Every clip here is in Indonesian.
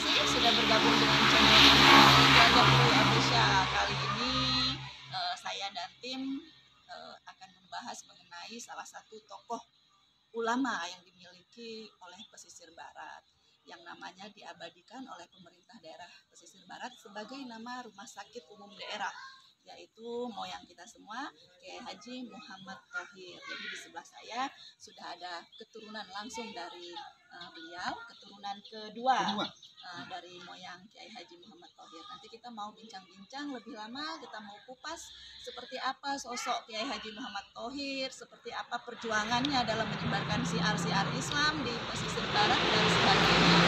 kasih sudah bergabung dengan channel Keluarga Pru Abisya. Kali ini saya dan tim akan membahas mengenai salah satu tokoh ulama yang dimiliki oleh pesisir barat, yang namanya diabadikan oleh pemerintah daerah pesisir barat sebagai nama Rumah Sakit Umum Daerah, yaitu moyang kita semua, Kiai Haji Muhammad Thohir. Jadi di sebelah saya sudah ada keturunan langsung dari beliau, keturunan kedua dari moyang Kiai Haji Muhammad Thohir. Nanti kita mau bincang-bincang lebih lama, kita mau kupas seperti apa sosok Kiai Haji Muhammad Thohir, seperti apa perjuangannya dalam menyebarkan siar-siar Islam di pesisir barat dan sebagainya.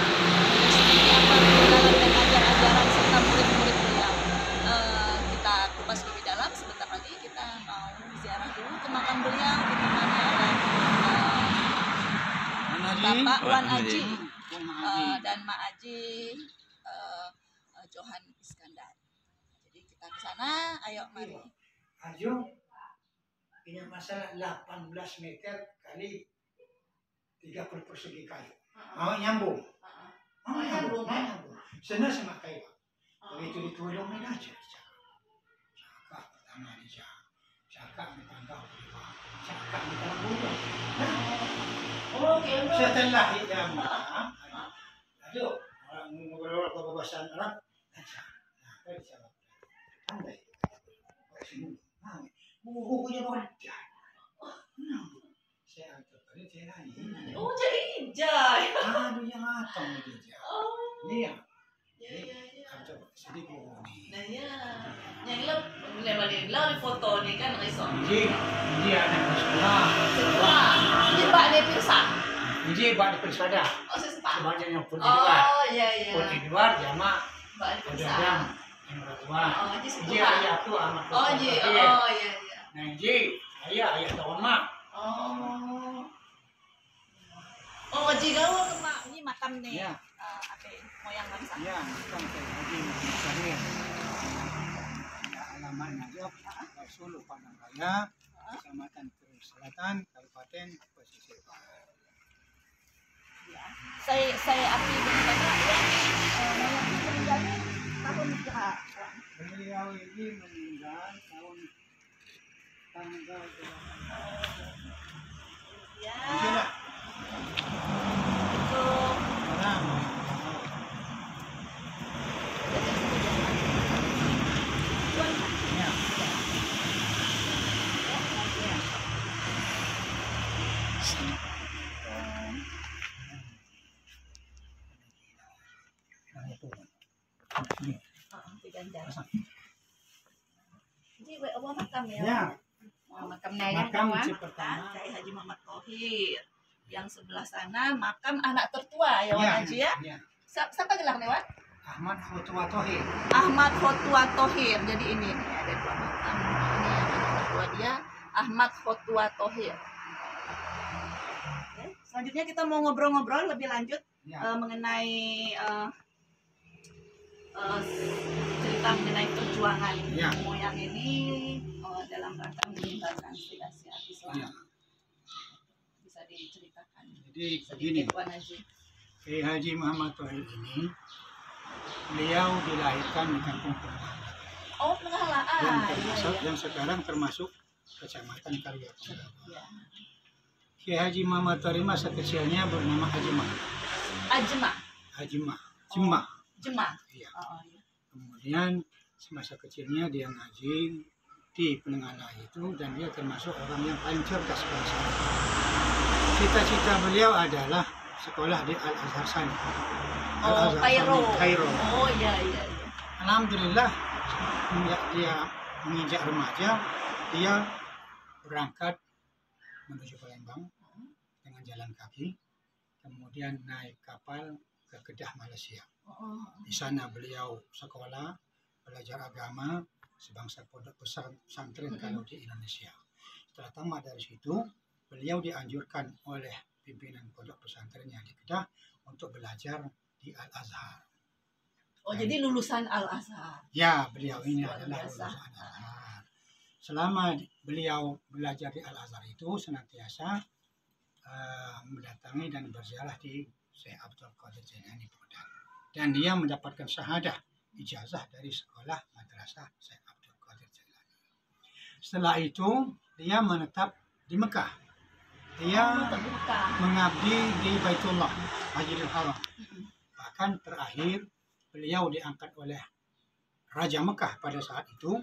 Seperti apa peninggalan dan ajar-ajaran serta murid-murid beliau. Kita kupas lebih dalam. Sebentar lagi kita mau ziarah dulu ke makam beliau, di mana ada Bapak Wan Aji dan Ma Aji Johan Iskandar. Jadi kita ke sana, ayo mari. Arjo punya masalah 18 meter kali 30 persegi kayu. Mau nyambung. Mau nyambung. Sana sama kayu. Begitu ditolongin aja. Cakap pertama dijak. Cakap di tangga kedua. Cakap di tangga kedua. Setelah itu aduh, orang ngobrol bahasa Arab, nah, bisa pandai. Bukunya wadah. Saya antar tadi saya nanya. Oh, jadi ijai. Aduh, yang matang dia. Ini ya. Ya. Antar sedih buku Nah ya, yang lewat di foto ni kan reso. Ini anak sekolah. Sekolah. Ini Pak ni pirsa. Ini buat di persada. Oh, sesepak. Sebanyak yang pun di luar. Oh, ya. Pun di luar jama. Pak ni pirsa. Yang beratuan. Oh, jadi Ini ayah tu amat. Oh, ya. Nah, ini ayah tahun mak. Oh, jika ke mak ini makam nih. Ya. Apa moyang bangsa. Ya, bukan saya Haji Muhammad. Alamatnya Solo Padang Raya, Kecamatan Terus Selatan, Kabupaten Pesisir Barat. Ya. Saya akui dengan moyang itu meninggalnya tahun berapa? Beliau ini meninggal tahun tanggal Ya. Itulah. Itu Orang. Ya. Jadi apa makam ya? Ya. Makamnya yang Makam pertama Kiai Haji Muhammad Thohir. Yang sebelah sana makam anak tertua ya Wan Haji ya. Siapa gelar nih Wan? Ahmad Khotwa Thohir. Ahmad Khotwa Thohir. Jadi ini nih ada dua makam. Ini yang anak tertua dia Ahmad Khotwa Thohir. Oke. Selanjutnya kita mau ngobrol-ngobrol lebih lanjut mengenai cerita mengenai perjuangan moyang ini dalam rangka menyebarkan siar Islam. Bisa diceritakan. Jadi begini, Kiai Haji Muhammad Thohir ini beliau dilahirkan di Kampung Pengalaan. Oh, Pengalaan. Yang sekarang termasuk Kecamatan Karya Pengalaan. Kiai Haji Muhammad Thohir masa kecilnya bernama Jema. Iya. Kemudian semasa kecilnya dia ngaji di Penenggalan itu dan dia termasuk orang yang paling cerdas bangsa. Cita-cita beliau adalah sekolah di Al Azhar sana. Kairo. Oh iya. Alhamdulillah semenjak dia menginjak remaja dia berangkat menuju Palembang dengan jalan kaki, kemudian naik kapal ke Kedah, Malaysia. Di sana beliau sekolah, belajar agama, sebangsa pondok pesantren kalau di Indonesia. Setelah tamat dari situ, beliau dianjurkan oleh pimpinan pondok pesantrennya di Kedah untuk belajar di Al Azhar. Oh, jadi lulusan Al Azhar. Ya, beliau ini adalah lulusan Al Azhar. Selama beliau belajar di Al Azhar itu senantiasa mendatangi dan berziarah di Syekh Abdul Qadir Jailani Baghdad. dan dia mendapatkan syahadah ijazah dari sekolah madrasah Syekh Abdul Qadir Jailani. Setelah itu dia menetap di Mekah. Dia mengabdi di Baitullah, Masjidil Haram. Bahkan terakhir beliau diangkat oleh Raja Mekah pada saat itu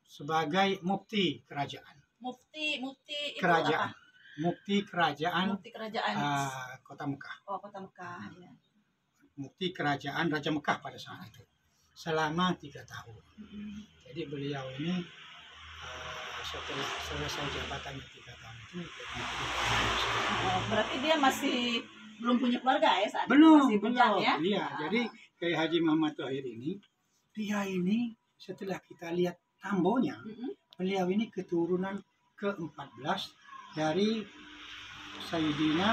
sebagai mufti kerajaan. Mufti itu Kerajaan. apa? Mufti kerajaan Kota Mekah. Oh, Kota Mekah. Ya. Mufti kerajaan Raja Mekah pada saat itu selama 3 tahun. Jadi beliau ini setelah selesai jabatannya 3 tahun itu berarti dia masih belum punya keluarga ya saat belum, itu? Masih bujang ya? Iya, jadi Kiai Haji Muhammad Thohir ini, dia ini setelah kita lihat tambonya, beliau ini keturunan ke-14 dari Sayyidina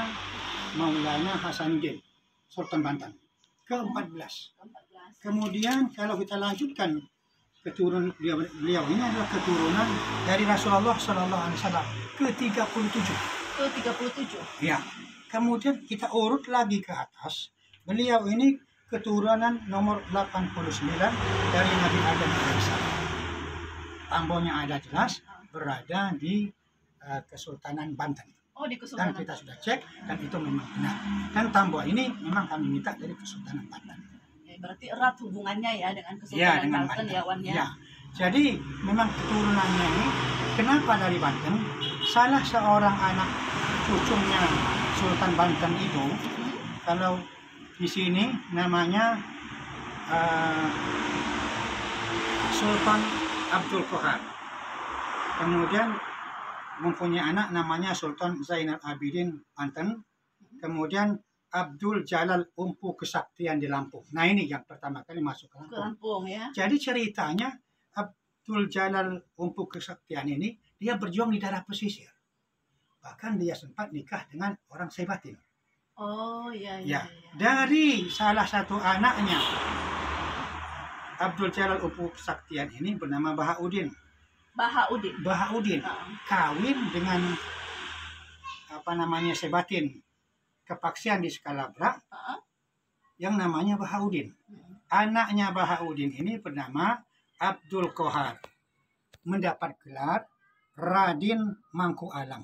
Maulana Hasanuddin, Sultan Banten. Ke-14. Kemudian kalau kita lanjutkan keturunan beliau ini adalah keturunan dari Rasulullah Sallallahu Alaihi Wasallam ke-37. Ke-37. Ya. Kemudian kita urut lagi ke atas. Beliau ini keturunan nomor 89 dari Nabi Adam alaihissalam. Tambonya ada jelas berada di Kesultanan Banten. Oh, di Dan Kesultanan. kita sudah cek dan itu memang benar. Dan tambo ini memang kami minta dari Kesultanan Banten. Berarti erat hubungannya ya dengan Ya, Kesultanan dengan Banten ya, Wan ya. Ya. Jadi memang keturunannya ini kenapa dari Banten? Salah seorang anak cucunya Sultan Banten itu, kalau di sini namanya Sultan Abdul Qahar. Kemudian mempunyai anak namanya Sultan Zainal Abidin Banten. Kemudian Abdul Jalal Umpu Kesaktian di Lampung. Nah ini yang pertama kali masuk ke Lampung. Ke Lampung ya. Jadi ceritanya Abdul Jalal Umpu Kesaktian ini dia berjuang di daerah pesisir. Bahkan dia sempat nikah dengan orang Saibatin. Oh iya. Dari salah satu anaknya Abdul Jalal Umpu Kesaktian ini bernama Bahaudin. Bahaudin kawin dengan Saibatin. Kepaksian di Skalabra yang namanya Bahaudin. Anaknya Bahaudin ini bernama Abdul Qahar. Mendapat gelar Radin Mangku Alam.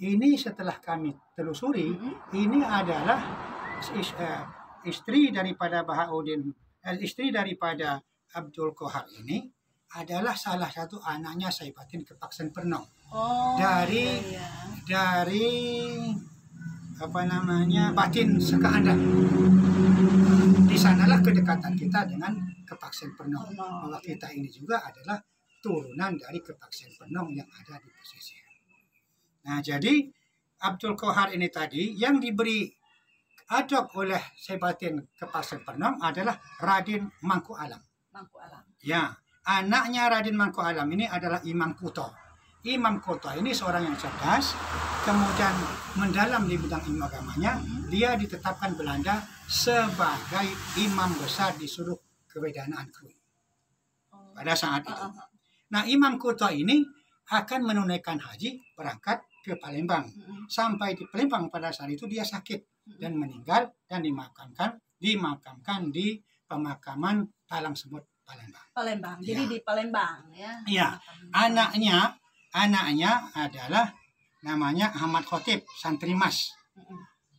Ini setelah kami telusuri, ini adalah istri daripada Bahaudin, istri daripada Abdul Qahar ini adalah salah satu anaknya Saibatin Kepaksian Pernong. Dari Batin Sekaandang. Di sanalah kedekatan kita dengan Kepaksian Pernong. Bahwa kita ini juga adalah turunan dari Kepaksian Pernong yang ada di pesisir. Nah, jadi Abdul Qahar ini tadi yang diberi adop oleh Saibatin Kepaksian Pernong adalah Radin Mangku Alam. Ya, anaknya Radin Mangku Alam ini adalah Imam Kuto. Imam Kuto ini seorang yang cerdas, kemudian mendalam di bidang ilmu agamanya, dia ditetapkan Belanda sebagai imam besar di seluruh kewedanaan Krui pada saat itu. Nah, Imam Kuto ini akan menunaikan haji berangkat ke Palembang. Sampai di Palembang pada saat itu dia sakit dan meninggal dan dimakamkan di pemakaman Talang Semut Palembang. Jadi di Palembang ya. Iya. Anaknya adalah namanya Ahmad Khotib Santri Mas.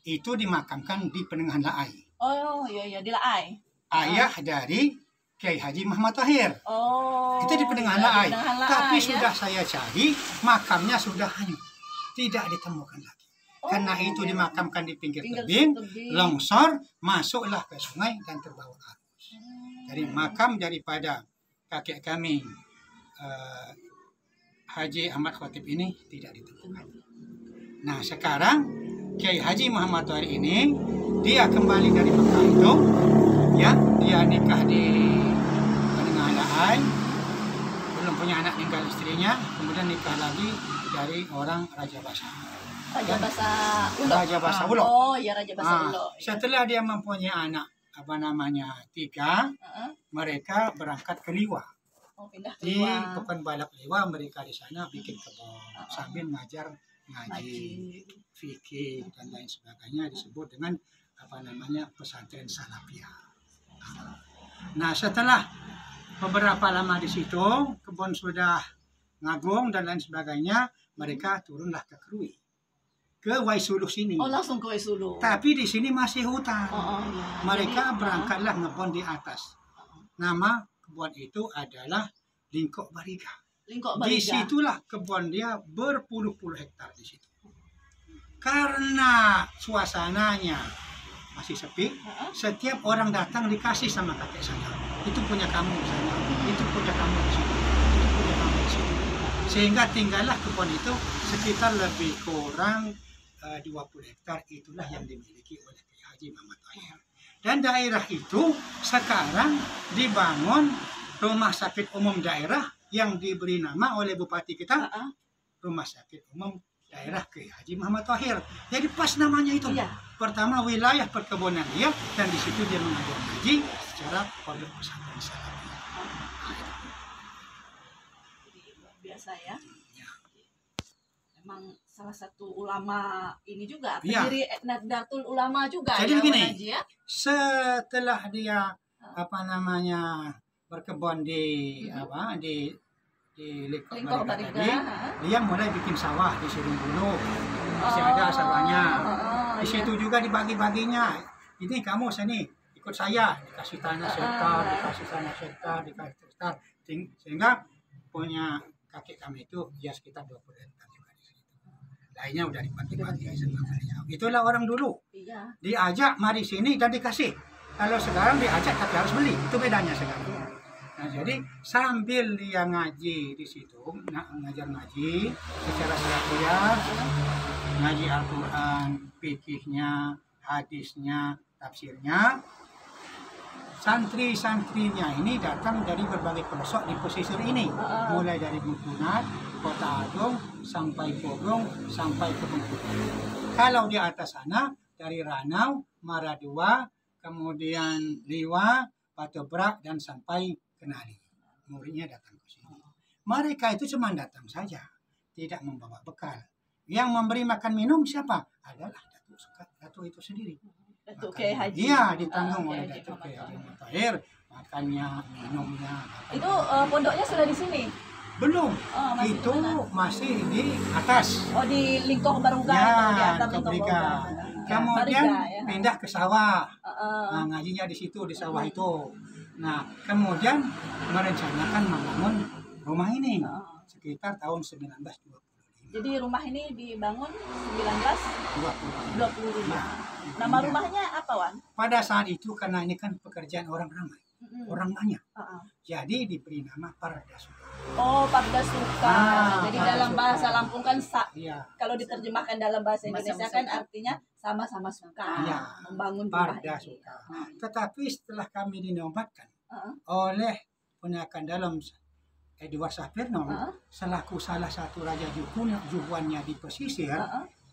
Itu dimakamkan di Penengahan Laai. Oh iya di Laai. Ayah dari Kiai Haji Muhammad Thohir. Oh. Itu di Penengahan Laai. Tapi ya? sudah saya cari, makamnya sudah hanyut. Tidak ditemukan lagi. Karena itu dimakamkan di pinggir tebing, longsor, masuklah ke sungai dan terbawa arus. Dari makam daripada kakek kami Haji Ahmad Khotib ini tidak ditemukan. Nah, sekarang Kiai Haji Muhammad Thohir ini dia kembali dari Mekah itu, ya, dia nikah di Penengahan Laai, belum punya anak, tinggal istrinya, kemudian nikah lagi dari orang Raja Basa Ulo. Oh, ya Raja Basa Ulo. Setelah dia mempunyai anak 3, mereka berangkat ke Liwa. Di Pekan Balak Liwa mereka di sana bikin kebun sambil ngajar ngaji, fikih dan lain sebagainya, disebut dengan pesantren Salafiyah. Nah, setelah beberapa lama di situ, kebun sudah ngagung dan lain sebagainya, mereka turunlah ke Krui, ke Waisulu sini. Oh, langsung ke Waisulu. Tapi di sini masih hutan. Iya. Mereka Jadi, berangkatlah ngebon di atas. Nama kebun itu adalah Lingkok Bariga. Lingkok Di Bariga. situlah kebun dia berpuluh-puluh hektar di situ. Karena suasananya masih sepi, setiap orang datang dikasih sama kakek saya. Itu punya kamu sana, itu punya kamu di situ, itu punya kamu di situ. Sehingga tinggallah kebun itu sekitar lebih kurang 20 hektar, itulah yang dimiliki oleh Kiai Haji Muhammad Thohir. Dan daerah itu sekarang dibangun rumah sakit umum daerah yang diberi nama oleh bupati kita, Rumah Sakit Umum Daerah Kiai Haji Muhammad Thohir. Jadi pas namanya itu. Iya. Pertama wilayah perkebunan dia, dan di situ dia mengajar ngaji secara pondok pesantren Salafiyah. Jadi luar biasa ya. Memang salah satu ulama ini juga, Iya. pendiri Nahdlatul Ulama juga. Jadi ya, begini, Wan Haji, ya? setelah dia berkebun di Lingkok Lingkok Bariga. tadi, dia mulai bikin sawah di Sirungbulu. Masih ada sawahnya. Di situ juga dibagi-baginya. Ini kamu sini ikut saya, dikasih tanah sektar, dikasih tanah sektar, dikasih sektar. Sehingga punya kakek kami itu ya sekitar 20 hektar juga di situ. Lainnya udah dibagi-bagi sama beliau. Itulah orang dulu. Iya. Diajak mari sini dan dikasih. Kalau sekarang diajak tapi harus beli. Itu bedanya sekarang. Nah, jadi sambil dia ngaji di situ, ngajar ngaji secara Salafiyah, ngaji Al-Quran, fikihnya, hadisnya, tafsirnya, santri-santrinya ini datang dari berbagai pelosok di pesisir ini, mulai dari Bengkunat, Kota Agung, sampai Pogong, sampai ke Bengkulu. Kalau di atas sana, dari Ranau, Maradua, kemudian Liwa, Patobrak, dan sampai Kenali. Muridnya datang ke sini. Mereka itu cuma datang saja, tidak membawa bekal. Yang memberi makan minum siapa? Adalah Datuk itu sendiri. Datuk Kiai Haji. Iya, ditanggung oleh Kiai Haji Datuk Kiai Muhammad Haji Muhammad Thohir. Makannya, minumnya. Itu pondoknya sudah di sini? Belum. Masih Itu di mana? masih di atas. Oh, di Lingkok Bariga Ya, atau di atas Lingkok Bariga. Bariga. Kemudian Bariga, ya. pindah ke sawah. Nah, ngajinya di situ, di sawah itu. Nah, kemudian merencanakan membangun rumah ini sekitar tahun 1925. Jadi rumah ini dibangun 1925. Ya, Nama rumahnya apa, Wan? pada saat itu karena ini kan pekerjaan orang ramai, orang banyak. Jadi diberi nama Pardasuka. Oh, Pardasuka. Jadi dalam bahasa Lampung kan Iya. kalau diterjemahkan dalam bahasa Indonesia kan artinya sama-sama suka Iya. membangun rumah ini. Pardasuka. Tetapi setelah kami dinobatkan oleh penakan dalam Edward Sapirno selaku salah satu raja juhuannya di pesisir,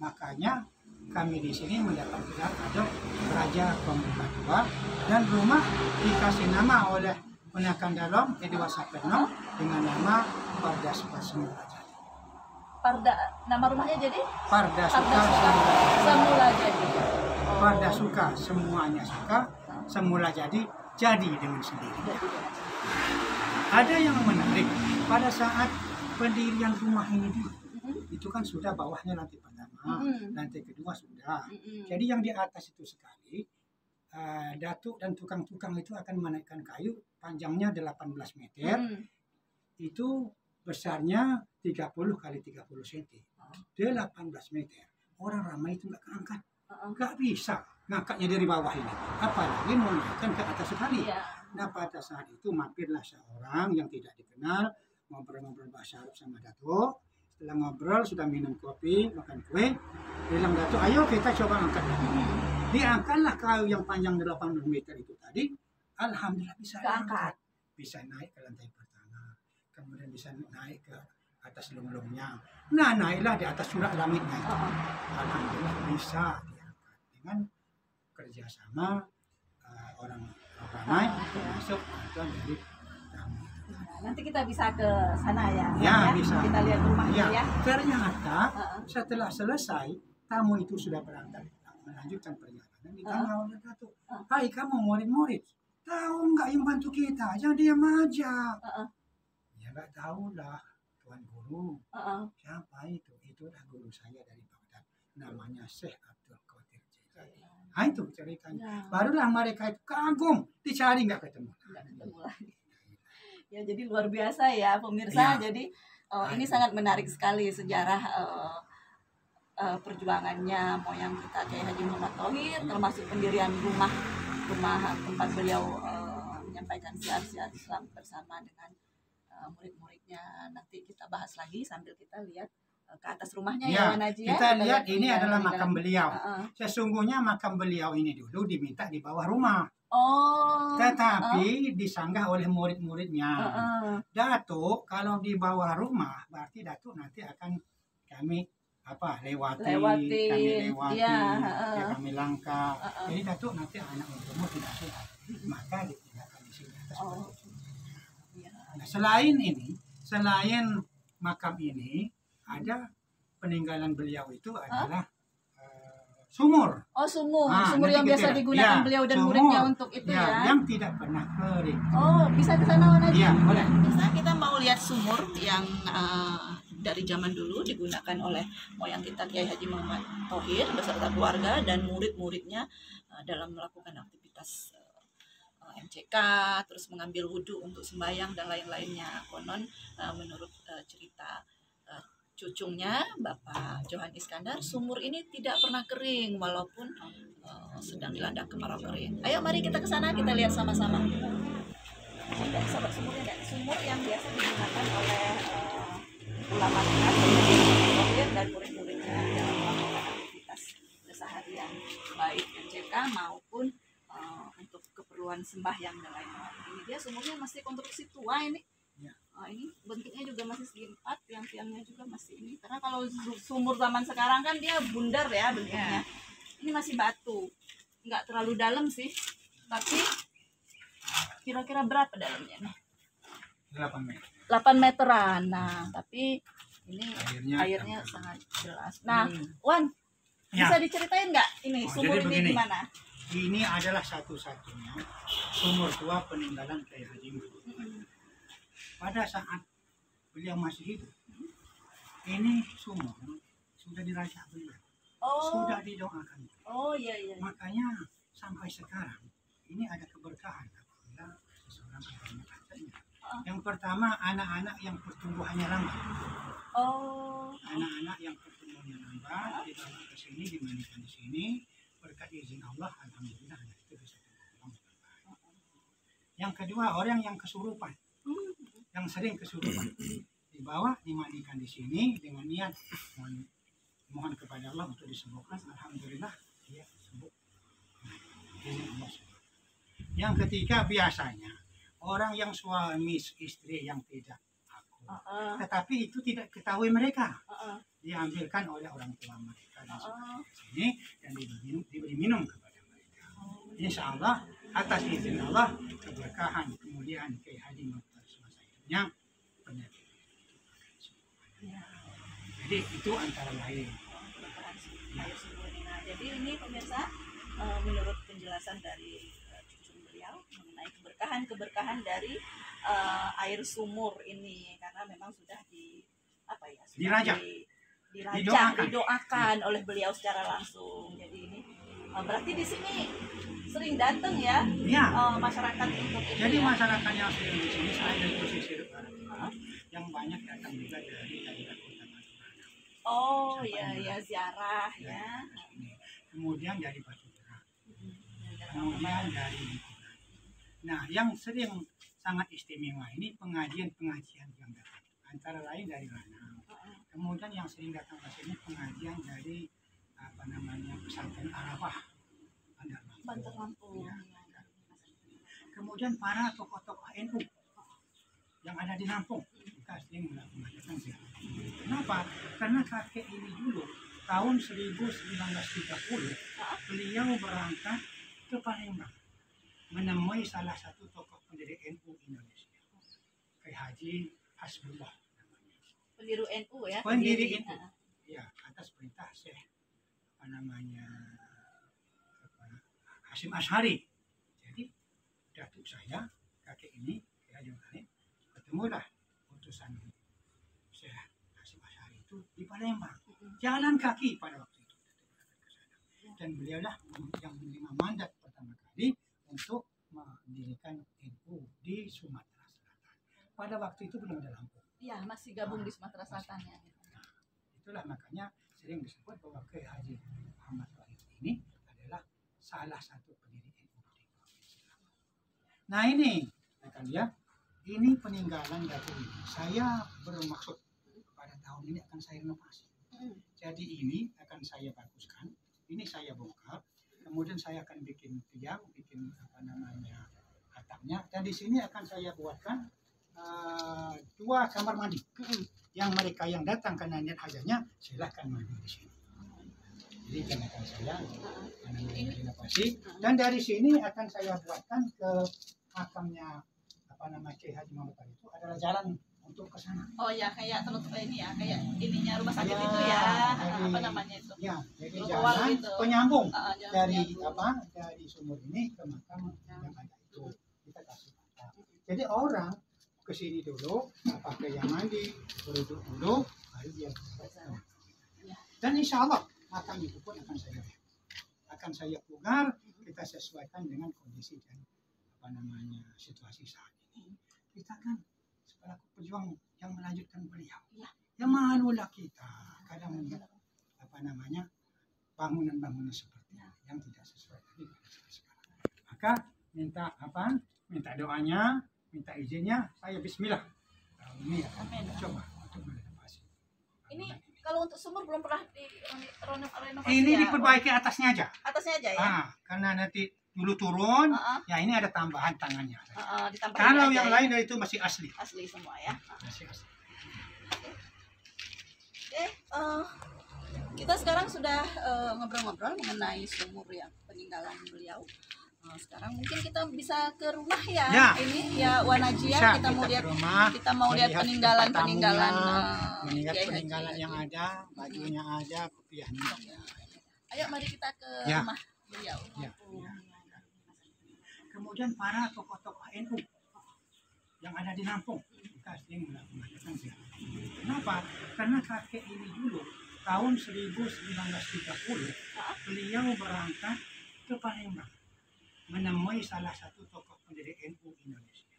makanya kami di sini mendapat gelar ada Raja Pembuka Tua, dan rumah dikasih nama oleh penakan dalam Edward Sapirno dengan nama Pardasuka Semulajadi. Nama rumahnya jadi Pardasuka Semulajadi. Pardasuka semuanya suka, semula jadi dengan sendiri. Ada yang menarik pada saat pendirian rumah ini dulu, itu kan sudah bawahnya lantai pertama, lantai kedua sudah. Jadi yang di atas itu sekali, datuk dan tukang-tukang itu akan menaikkan kayu panjangnya 18 meter, itu besarnya 30 kali 30 cm, 18 meter. Orang ramai itu nggak keangkat, nggak bisa ngangkatnya dari bawah ini, apalagi mau naikkan ke atas sekali. Nah, pada saat itu mampirlah seorang yang tidak dikenal, ngobrol-ngobrol bahasa Arab sama Datuk. Setelah ngobrol, sudah minum kopi, makan kue, bilang Datuk, ayo kita coba angkat lagi. Diangkatlah kayu yang panjang 80 meter itu tadi, alhamdulillah bisa diangkat. Bisa naik ke lantai pertama, kemudian bisa naik ke atas lung-lungnya. Nah, naiklah di atas surat langitnya itu. Alhamdulillah bisa diangkat dengan kerjasama orang ramai, termasuk dari kami. Nanti kita bisa ke sana ya. Ya, bisa. Kita lihat rumahnya ya. Ternyata setelah selesai, tamu itu sudah berangkat melanjutkan perjalanan. Dan ditanya oleh Datuk, hai kamu murid-murid, tahu nggak yang bantu kita? Jangan diam aja. Ya nggak tahu lah, Tuan Guru. Siapa itu? Itulah guru saya dari Baghdad. Namanya Syekh Abdul Qadir Jailani. Nah itu ceritanya. Barulah mereka itu kagum, dicari nggak ketemu. Nggak ketemu lagi. Ya jadi luar biasa ya pemirsa. Ya. Jadi ini sangat menarik sekali sejarah perjuangannya moyang kita Kiai Haji Muhammad Thohir, termasuk pendirian rumah tempat beliau menyampaikan syiar-syiar Islam bersama dengan murid-muridnya. Nanti kita bahas lagi sambil kita lihat ke atas rumahnya ya, Wan Haji ya. Kita lihat ini adalah makam peninggalan. beliau. Sesungguhnya makam beliau ini dulu diminta di bawah rumah. Oh. Tetapi disanggah oleh murid-muridnya. Datuk kalau di bawah rumah berarti Datuk nanti akan kami lewati ya, kami langkah. Jadi Datuk nanti anak umurmu tidak sehat, maka ditinggalkan di sini. Nah, selain makam ini ada peninggalan beliau itu adalah sumur. Oh, sumur. Nah, sumur yang biasa digunakan beliau dan muridnya untuk itu ya. Yang tidak pernah kering. Oh, bisa ke sana Wan Haji? Iya, boleh. Bisa, kita mau lihat sumur yang dari zaman dulu digunakan oleh moyang kita Kiai Haji Muhammad Thohir beserta keluarga dan murid-muridnya dalam melakukan aktivitas MCK, terus mengambil wudhu untuk sembahyang dan lain-lainnya. Konon menurut cerita cucunya Bapak Johan Iskandar, sumur ini tidak pernah kering walaupun sedang dilanda kemarau kering. Ayo mari kita ke sana, kita lihat sama-sama. Ada sahabat sumurnya, sumur yang biasa digunakan oleh ulama kita dan murid-muridnya dalam melakukan aktivitas keseharian, baik MCK maupun untuk keperluan sembahyang dan lain-lain. Ini dia sumurnya masih konstruksi tua ini. Ini bentuknya juga masih segi empat, tiang-tiangnya juga masih ini. Karena kalau sumur zaman sekarang kan dia bundar ya bentuknya. Ini masih batu, nggak terlalu dalam sih. Tapi kira-kira berapa dalamnya nih? 8 meter. 8 meteran. Nah, tapi ini airnya sangat jelas. Nah, Wan, bisa diceritain nggak ini sumur ini gimana? Ini adalah satu-satunya sumur tua peninggalan Kiai Haji Muhammad. Pada saat beliau masih hidup, ini sumur sudah dirajak beliau, sudah didoakan. Oh iya. Makanya sampai sekarang ini ada keberkahan apabila seseorang akan mencacanya. Yang pertama anak-anak yang pertumbuhannya lambat. Anak-anak yang pertumbuhannya lambat dibawa ke sini, dimandikan di sini, berkat izin Allah, alhamdulillah itu bisa tumbuh. Yang kedua orang yang kesurupan. Yang sering kesurupan dibawa dimandikan di sini dengan niat mohon kepada Allah untuk disembuhkan, alhamdulillah dia sembuh. Yang ketiga biasanya orang yang suami istri yang tidak akur, tetapi itu tidak ketahui mereka, diambilkan oleh orang tua mereka dan sini dan diberi minum kepada mereka. Insya Allah atas izin Allah keberkahan kemuliaan Kiai Haji Muhammad yang penyakit. Jadi itu antara lain. Nah, jadi ini pemirsa menurut penjelasan dari cucu beliau mengenai keberkahan dari air sumur ini, karena memang sudah didoakan oleh beliau secara langsung. Jadi ini berarti di sini sering datang ya, masyarakat untuk itu. Jadi masyarakat yang sering di sini selain dari pesisir barat, yang banyak datang juga dari daerah kota Batu. Oh iya ziarah ya. Kemudian dari Batu Berak, kemudian dari lingkungan. Nah, yang sering sangat istimewa ini pengajian yang datang, antara lain dari Lanang. Kemudian yang sering datang ke sini pengajian dari pesantren Arafah Bandar Lampung. Ya. Kemudian para tokoh-tokoh NU yang ada di Lampung kita sering mengadakan ziarah. Kenapa? Karena kakek ini dulu tahun 1930 beliau berangkat ke Palembang menemui salah satu tokoh pendiri NU Indonesia, Kiai Haji Hasbullah. Pendiri NU ya? Pendiri NU. Ya, atas perintah Syekh Hasyim Asy'ari. Jadi datuk saya, kakek ini, Kiai Haji Ma'ruf, ketemulah utusan Syekh Hasyim Asy'ari itu di Palembang. Jalan kaki pada waktu itu. Dan beliaulah yang menerima mandat pertama kali untuk mendirikan NU di Sumatera Selatan. Pada waktu itu belum ada lampu. Iya, masih gabung di Sumatera Selatan ya. Nah, itulah makanya sering disebut bahwa Kiai Haji Muhammad Wahid ini adalah salah satu pendiri NU di Provinsi Lampung. Nah ini, akan ya, ini peninggalan Datuk ini. Saya bermaksud pada tahun ini akan saya renovasi. Jadi ini akan saya baguskan. Ini saya bongkar. Kemudian saya akan bikin tiang, bikin apa namanya atapnya. Dan di sini akan saya buatkan 2 kamar mandi. Yang mereka yang datang karena niat hajatnya silahkan mandi di sini. Jadi kan akan saya renovasi. Dan dari sini akan saya buatkan ke makamnya apa nama Kiai Haji Muhammad Wahid itu adalah jalan untuk ke sana. Oh ya, kayak tertutup ini ya, kayak ininya rumah sakit Ya, itu ya, jadi- apa namanya itu? Ya, jadi Trotoar jalan gitu. penyambung Jalan dari penyambung. dari sumur ini ke makam yang ada itu. Kita kasih tata. Jadi orang ke sini dulu, pakai yang mandi, beruduk dulu, baru dia ke sana. Dan insya Allah makam itu pun akan saya pugar, kita sesuaikan dengan kondisi dan apa namanya situasi saat ini. Kita kan selaku pejuang yang melanjutkan beliau. Ya. Ya malulah kita kadang melihat apa namanya bangunan-bangunan seperti ini yang tidak sesuai lagi dengan sekarang. Maka minta apa? Minta doanya, minta izinnya, saya Bismillah. Tahun ini akan Amin. coba untuk merenovasi. Ini kalau untuk sumur belum pernah renovasi Ini ya? diperbaiki atasnya aja. Atasnya aja ya? Karena nanti dulu turun, Heeh. ya ini ada tambahan tangannya. Ditambah Kalau ini yang aja lain ya? dari itu masih asli. Asli semua ya. Masih asli. Oke, kita sekarang sudah ngobrol-ngobrol mengenai sumur yang peninggalan beliau. Sekarang mungkin kita bisa ke rumah ya. Ya. Ini ya Wanajia, Bisa kita mau ke lihat rumah, kita mau lihat melihat peninggalan-peninggalan melihat Kiai Haji. peninggalan yang ada, bajunya ada, kopiahnya. Ayo mari kita ke Ya. rumah beliau. Ya. Kemudian para tokoh-tokoh NU yang ada di Lampung, kita sering melakukan ziarah. Kenapa? Karena kakek ini dulu tahun 1930 beliau berangkat ke Palembang menemui salah satu tokoh pendiri NU Indonesia,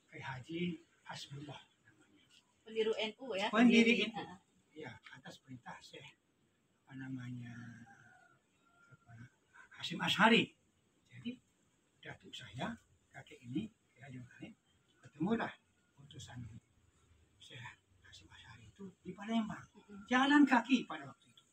Kiai Haji Hasbullah namanya. Pendiri NU ya. Pendiri NU. Ya, atas perintah Syekh apa namanya Hasyim Asy'ari. Jadi datuk saya, kakek ini, Kiai Haji Ma'ruf, ketemulah utusan Syekh Hasyim Asy'ari itu di Palembang. Jalan kaki pada waktu itu.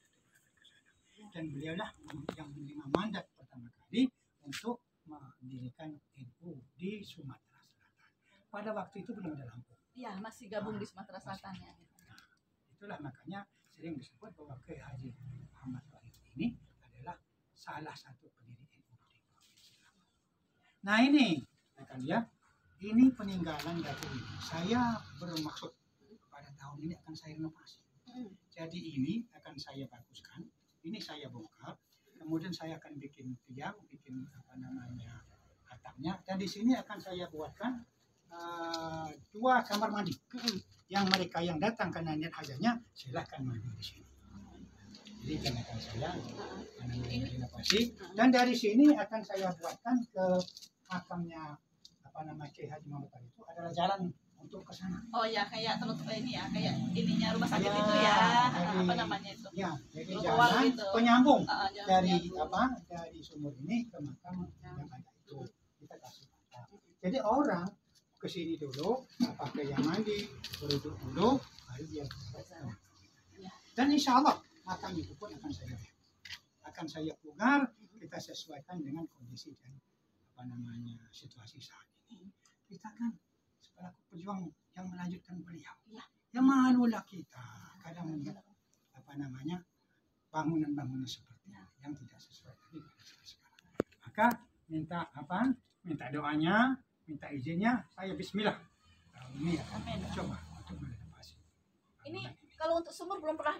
Dan beliaulah yang menerima mandat pertama kali untuk mendirikan NU di Sumatera Selatan. Pada waktu itu belum ada lampu. Iya, masih gabung di Sumatera Selatan ya. Nah, itulah makanya sering disebut bahwa Kiai Haji Muhammad Wahid ini adalah salah satu pendiri NU di Provinsi Lampung. Nah ini, akan ya, ini peninggalan Datuk ini. Saya bermaksud pada tahun ini akan saya renovasi. Jadi ini akan saya baguskan. Ini saya bongkar. Kemudian saya akan bikin tiang, bikin apa namanya atapnya. Dan di sini akan saya buatkan 2 kamar mandi. Yang mereka yang datang karena niat hajatnya silahkan mandi di sini. Jadi kan akan saya renovasi. Dan dari sini akan saya buatkan ke makamnya apa nama Kiai Haji Muhammad Wahid itu adalah jalan untuk ke sana. Oh ya, kayak tertutup ini ya, kayak ininya rumah sakit Ya, itu ya, jadi- apa namanya itu? Ya, jadi Trotoar jalan gitu. penyambung Jalan dari penyambung. dari sumur ini ke makam yang ada itu. Kita kasih tata. Jadi orang ke sini dulu, pakai yang mandi, beruduk dulu, baru dia ke sana. Ya. Dan insya Allah makam itu pun akan saya pugar, kita sesuaikan dengan kondisi dan apa namanya situasi saat ini. Kita kan selaku pejuang yang melanjutkan beliau. Ya malulah kita kadang melihat apa namanya bangunan-bangunan seperti ini yang tidak sesuai lagi dengan sekarang. Maka minta apa? Minta doanya, minta izinnya, saya Bismillah. Tahun ini akan Amin. coba untuk merenovasi. Ini kalau untuk sumur belum pernah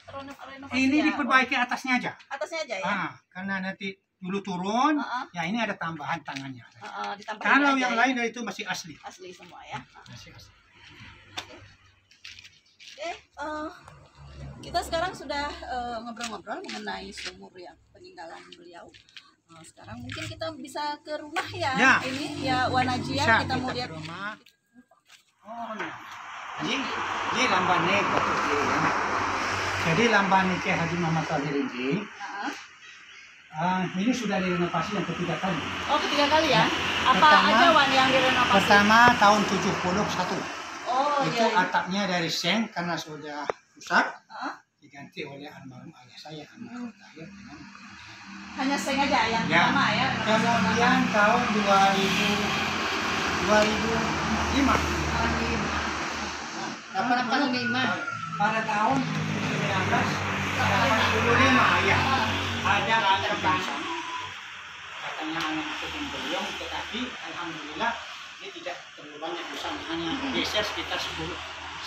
renovasi Ini ya? diperbaiki atasnya aja. Atasnya aja ya? Karena nanti dulu turun, Heeh. ya ini ada tambahan tangannya. Ditambahin Kalau aja yang ya. lain dari itu masih asli. Asli semua ya. Masih asli. Oke, kita sekarang sudah ngobrol-ngobrol mengenai sumur yang peninggalan beliau. Sekarang mungkin kita bisa ke rumah ya. Ya. Ini ya Wanajia, Bisa kita mau ke lihat. rumah. Oh, nah. Ini lambannya Batu Ji, ya. Jadi lamban ke Haji Muhammad Tahir ini, ini sudah direnovasi yang ketiga kali. Oh, ketiga kali ya? Apa Pertama- aja Wan yang direnovasi? Pertama tahun 71. Oh, Itu iya. atapnya dari seng karena sudah rusak, Heeh. diganti oleh almarhum ayah saya, almarhum Tahir dengan Hanya seng aja yang ya. pertama ya. Kemudian tahun 2005 pada tahun 1985 ya ada anak pingsan, katanya anak masuk beliau, tetapi alhamdulillah dia tidak terlalu banyak dosa, hanya geser sekitar 10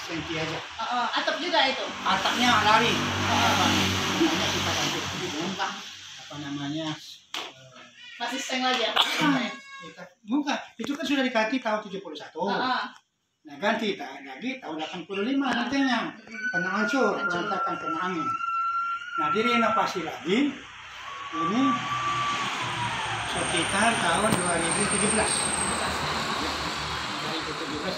cm aja. Atap juga itu. Atapnya lari, makanya kita ganti dengan apa namanya Masih seng lagi ya. bukan, itu kan sudah diganti tahun 71. Nah ganti lagi tahun 85 nantinya kena hancur, berantakan kena angin. Nah direnovasi lagi ini sekitar tahun 2017. 2017 ke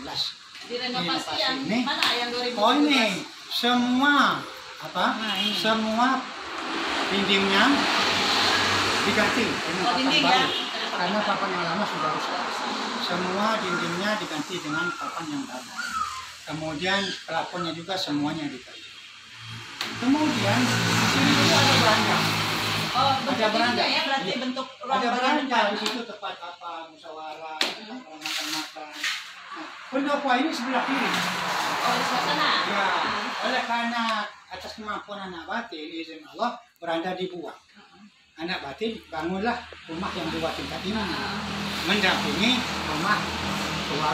18. Direnovasi yang ini. mana yang 2017? Oh ini semua apa? Semua dindingnya diganti dengan Oh, papan dinding baru. ya? Karena papan yang lama sudah rusak. Semua dindingnya diganti dengan papan yang baru. Kemudian plafonnya juga semuanya diganti. Kemudian di sini juga ada beranda. Oh, bentuk Ada beranda. ininya ya, berarti Iya. bentuk ruang Ada beranda. beranda di situ, tempat apa musyawarah, tempat orang makan-makan. Nah, pendopo ini sebelah kiri. Oh, di sebelah sana. Ya, oleh karena atas kemampuan anak batin, izin Allah, beranda dibuat. Anak batin bangunlah rumah yang 2 tingkat ini, mendampingi rumah tua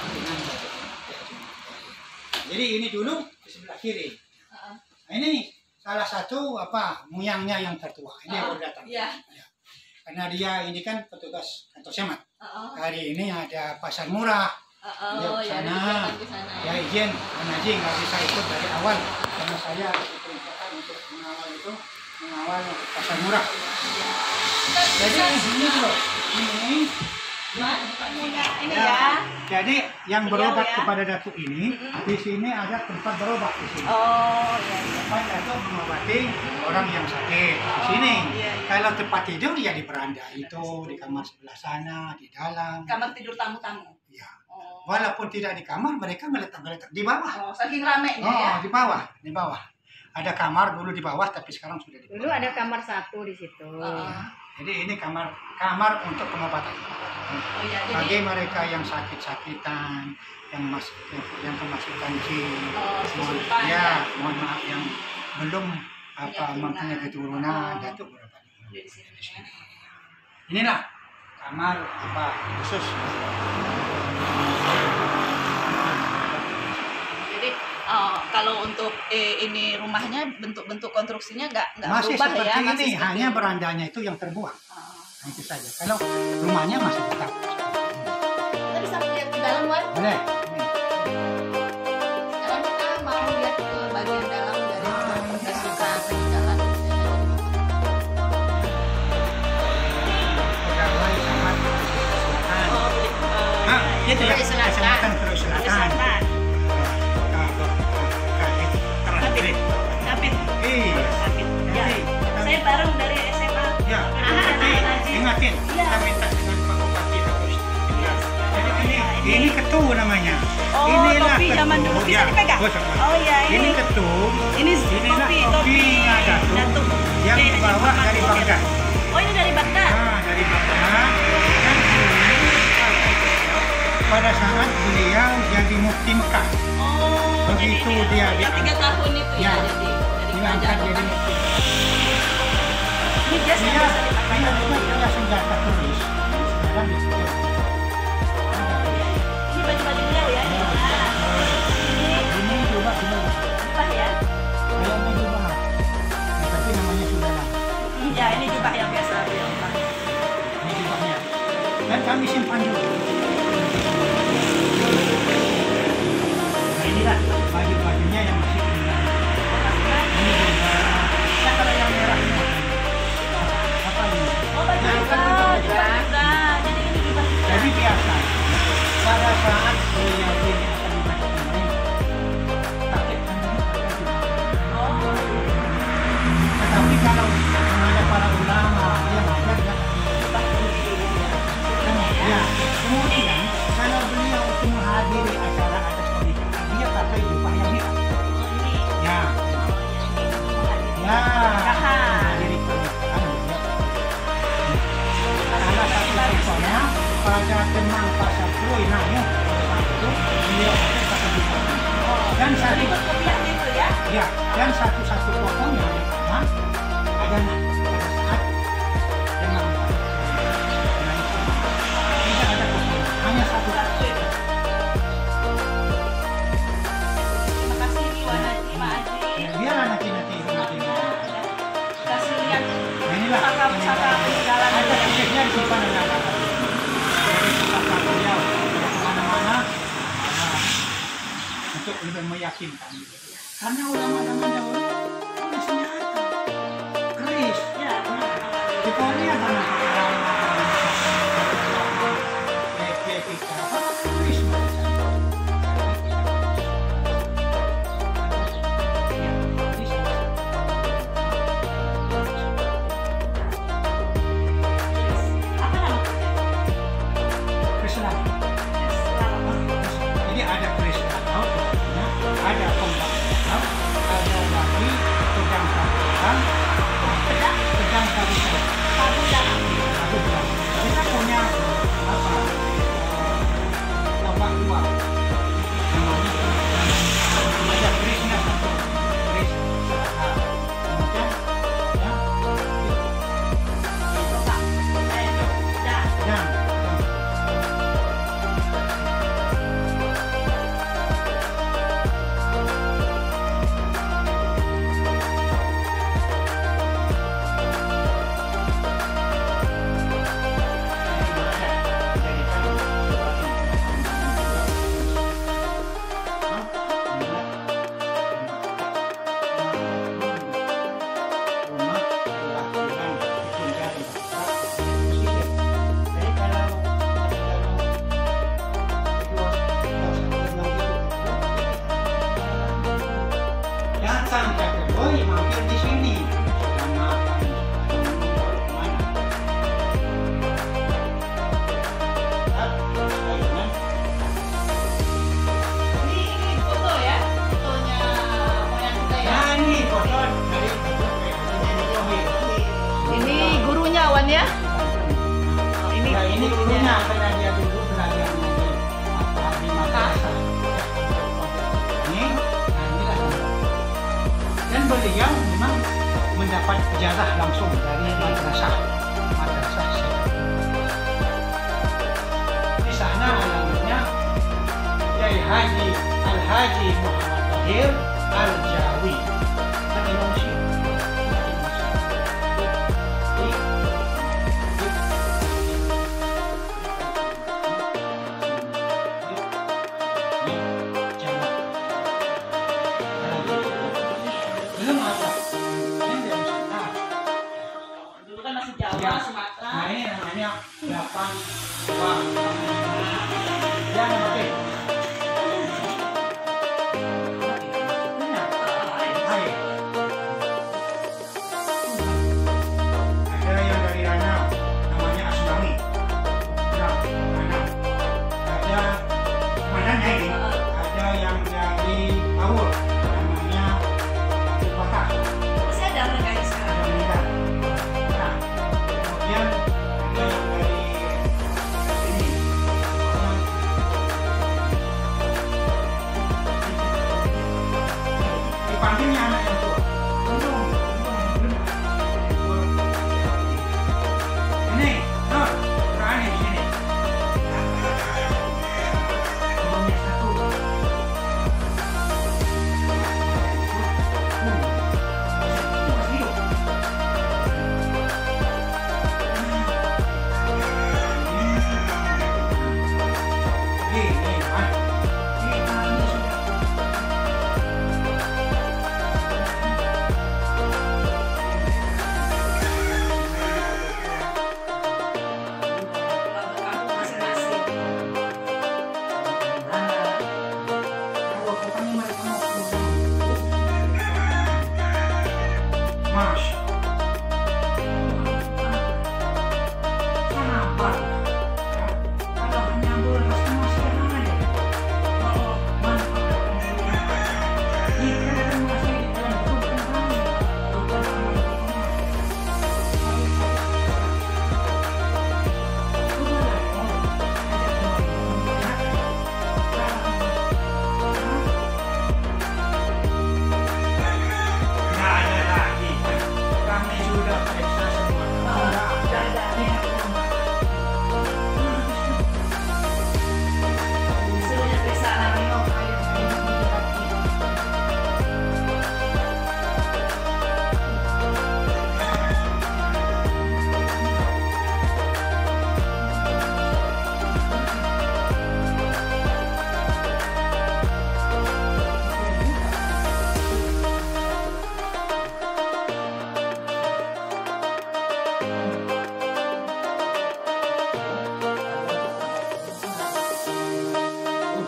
dengan batin. Jadi ini dulu di sebelah kiri. Nah, ini salah satu apa muyangnya yang tertua. Ini yang baru datang. Iya. Ya. Karena dia ini kan petugas kantor camat. Oh, Hari ini ada pasar murah. ya, sana. ada di sana Ya ya. izin, Haji nggak bisa ikut dari awal karena saya diperintahkan untuk mengawal itu, mengawal pasar murah. Jadi ini loh, ini Ini ya. ya. Jadi yang Beliau berobat ya. kepada Datuk ini, di sini ada tempat berobat di sini. Oh, iya. Tempat Datuk mengobati orang yang sakit di sini. iya. Kalau tempat tidur ya di beranda itu, di kamar sebelah sana, di dalam. Kamar tidur tamu-tamu. Ya. Oh. Walaupun tidak di kamar, mereka meletak-letak di bawah. Oh, saking ramenya Oh, ya. di bawah, di bawah. Ada kamar dulu di bawah, tapi sekarang sudah di Dulu bawah. ada kamar 1 di situ. Jadi ini kamar untuk pengobatan. Oh iya, jadi Bagi mereka yang sakit-sakitan, yang kemasukan jin, kesurupan ya, mohon maaf yang belum Punya mempunyai keturunan, Oh. Datuk berobat. di sini ya. Inilah kamar khusus. Jadi kalau untuk ini rumahnya bentuk-bentuk konstruksinya nggak Masih berubah seperti ya, ini, masih seperti hanya ini. berandanya itu yang terbuang. Oh. Nah, itu saja. Kalau rumahnya masih tetap. Kita bisa lihat di dalam, Wan. Boleh. Sekarang kita mau lihat ke bagian dalam dari pasukan peninggalan. Pegawai Camat Selatan. Oh, Gitu ya. Terus Selatan. Kecamatan Terus Selatan. Kapit. Kapit. Iya. Kapit. Ya. Saya bareng dari SMA. Ya. Jadi Ingatin. Iya. Kita minta dengan Pak Bupati terus. Jadi ini ketua namanya. Oh, Inilah topi ketua. zaman dulu. Bisa Ya. dipegang? Oh, coba. Oh iya, Ini ini ketua. ini Inilah topi topinya Datuk Datuk. yang Oke, dibawa dari oke. Baghdad. Oh, ini dari Baghdad. Nah, dari Baghdad. Dan ini pada saat beliau jadi mufti Mekah. Oh, Begitu jadi dia yang 3 tahun itu ya, Ya. jadi dari diangkat kerajaan jadi Mekah. mufti. Ini jas yang Dia bisa dipakai. dia juga punya senjata tulis. Sekarang di situ. Ini baju-baju beliau ya. Nah, Ini juga benar. jubah ya. Kayaknya juga. Tapi namanya sudah lah. Ya, ini jubah kami simpan dulu. Nah, inilah baju-bajunya yang masih tinggal. Ini juga. Nah, kalau yang merah ini apa ini? Oh, baju Nah, juga, kan juga. Jadi ini juga. jadi biasa pada saat beliau ini akan dibaca kemarin pakai Oh, tetapi kalau ada para ulama yang mengajar ya kemudian kalau beliau itu menghadiri acara adat pernikahan dia pakai jubah yang hitam ini. ya Oh, ya Pernikahan. menghadiri pernikahan salah satu contohnya pada Demang Pasar Pluy namanya itu beliau pakai jubah dan satu Ikut kopiah gitu ya? ya dan satu-satu fotonya yang pertama adalah pada saat Demang tidak ada foto hanya satu. Satu itu. Terima kasih nih Wanaji, Pak Aji. Ya, biarlah nanti. Kasih lihat Nah, inilah pusaka-pusaka peninggalan ada dulu ya. tulisnya di depan ada apa? Dari pusaka beliau kemana-mana untuk lebih meyakinkan. Karena ulama zaman dahulu punya senjata, keris. Ya, benar. Di Korea karena keris Apa nama? Islam. Selama. Jadi ada keris laut, ada tombak laut, ada lagi pedang sabutan, pedang sabutan. Sabutan. Kita punya apa? Tombak dua. Namanya ada kerisnya satu, keris selatan. Kemudian ya, dan datang ke Boy mampir di sini. Sudah makan, kemana? Ini foto ya? Fotonya moyang kita ya? Nah, ini foto dari Ini gurunya Wan ya? Oh, ini Nah, ini gurunya karena dia dulu belajar di Makassar. Ini, nah inilah. Dan beliau memang mendapat ijazah langsung dari madrasah Syekh. Di sana alamatnya Kiai Haji Al-Haji Muhammad Tahir Al-Jawi. Kan Imam Syiah. Belum ada. Ini dari sana. dulu kan masih Jawa, Ya. Sumatera. Nah ini namanya 8 wah. Ya oke. Air. Ada yang dari Ranau, namanya Asmani. Ada mananya ini. Ada yang dari Awur, namanya Kota. Masih ada mereka yang sekarang. Nah, kemudian ada yang dari sini,